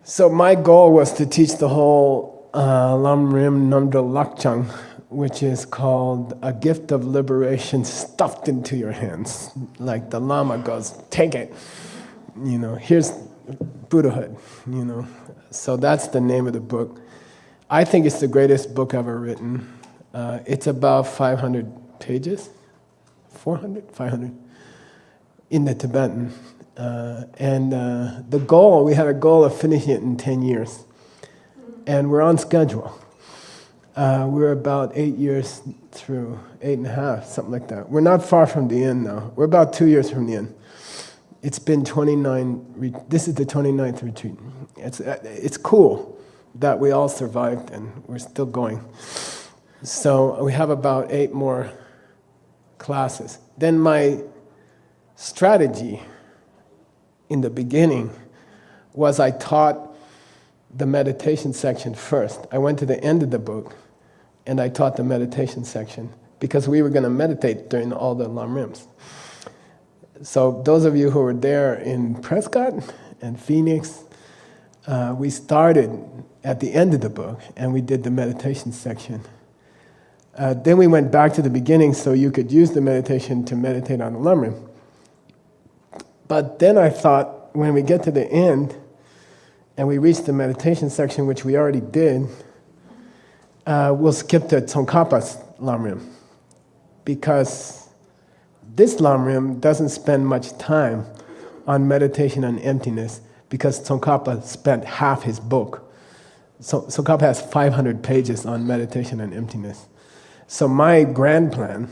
So my goal was to teach the whole Lam Rim Namdra Lakchang, which is called a gift of liberation stuffed into your hands. Like the Lama goes, take it. Here's Buddhahood, So that's the name of the book. I think it's the greatest book ever written. It's about 500 pages, 400, 500, in the Tibetan. The goal, we had a goal of finishing it in 10 years. And we're on schedule. We're about 8 years through, 8.5, something like that. We're not far from the end now. We're about 2 years from the end. It's been 29, this is the 29th retreat. It's cool that we all survived and we're still going. So we have about 8 more classes. Then my strategy in the beginning was I taught the meditation section first. I went to the end of the book and I taught the meditation section because we were going to meditate during all the Lam Rims. So those of you who were there in Prescott and Phoenix, we started at the end of the book and we did the meditation section. Then we went back to the beginning so you could use the meditation to meditate on the Lam Rim. But then I thought, when we get to the end and we reach the meditation section, which we already did, we'll skip to Tsongkhapa's Lam Rim. Because this Lam Rim doesn't spend much time on meditation on emptiness because Tsongkhapa spent half his book. So Tsongkhapa has 500 pages on meditation on emptiness. So my grand plan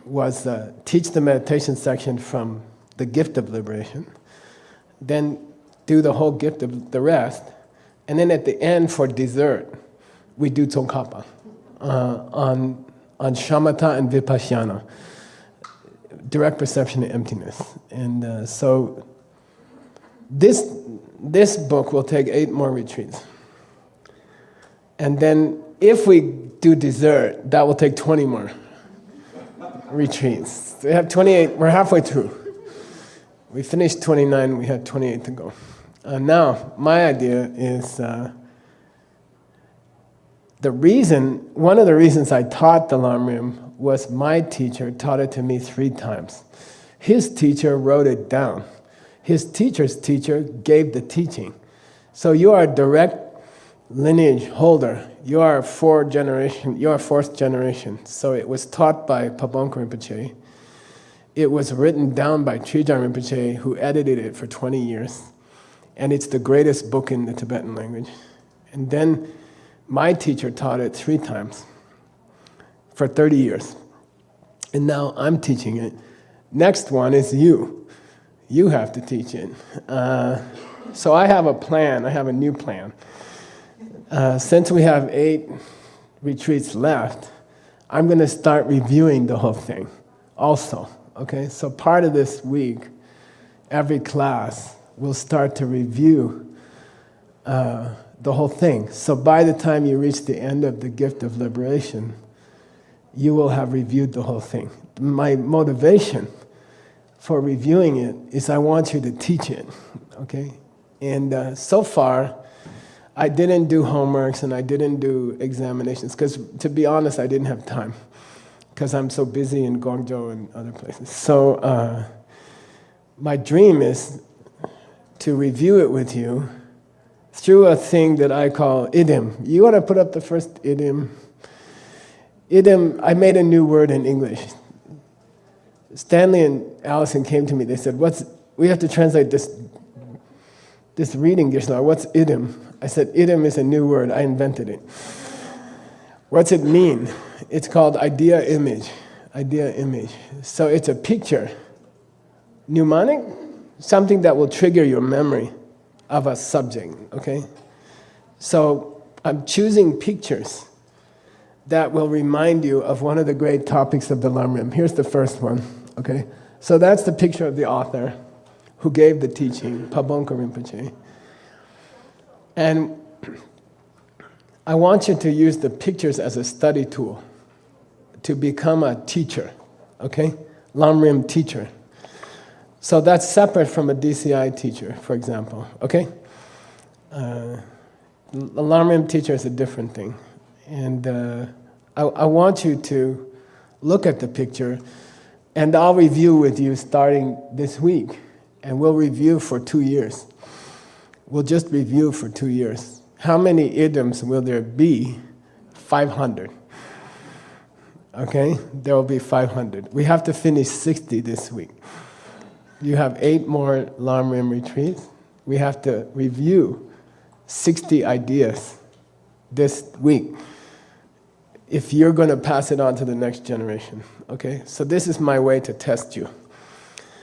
was teach the meditation section from the gift of liberation, then do the whole gift of the rest, and then at the end for dessert, we do Tsongkhapa on shamatha and vipassana, direct perception of emptiness. And so this book will take 8 more retreats. And then if we do dessert, that will take 20 more retreats. We have 28, we're halfway through. We finished 29, we had 28 to go. Now, my idea is one of the reasons I taught the Lam Rim was my teacher taught it to me 3 times. His teacher wrote it down. His teacher's teacher gave the teaching. So you are a direct lineage holder. You are 4th generation. So it was taught by Pabongka Rinpoche. It was written down by Trijang Rinpoche, who edited it for 20 years. And it's the greatest book in the Tibetan language. And then my teacher taught it 3 times for 30 years. And now I'm teaching it. Next one is you. You have to teach it. So I have a plan. I have a new plan. Since we have 8 retreats left, I'm going to start reviewing the whole thing also. Okay, so part of this week, every class will start to review the whole thing. So by the time you reach the end of the gift of liberation, you will have reviewed the whole thing. My motivation for reviewing it is I want you to teach it, okay? And so far, I didn't do homeworks and I didn't do examinations because, to be honest, I didn't have time because I'm so busy in Guangzhou and other places. So my dream is to review it with you through a thing that I call IDIM. You want to put up the first IDIM? IDIM, I made a new word in English. Stanley and Allison came to me, they said, we have to translate this reading, Geshe. What's IDIM? I said, IDIM is a new word, I invented it. What's it mean? It's called idea image. Idea image. So it's a picture. Mnemonic? Something that will trigger your memory of a subject, okay? So I'm choosing pictures that will remind you of one of the great topics of the Lam Rim. Here's the first one, okay? So that's the picture of the author who gave the teaching, Pabongka Rinpoche. And I want you to use the pictures as a study tool to become a teacher, okay? Lam Rim teacher. So that's separate from a DCI teacher, for example, okay? The Lam teacher is a different thing. And I want you to look at the picture, and I'll review with you starting this week. And we'll review for 2 years. We'll just review for 2 years. How many IDIMs will there be? 500. Okay? There will be 500. We have to finish 60 this week. You have 8 more Lam Rim retreats. We have to review 60 ideas this week if you're going to pass it on to the next generation. Okay? So this is my way to test you.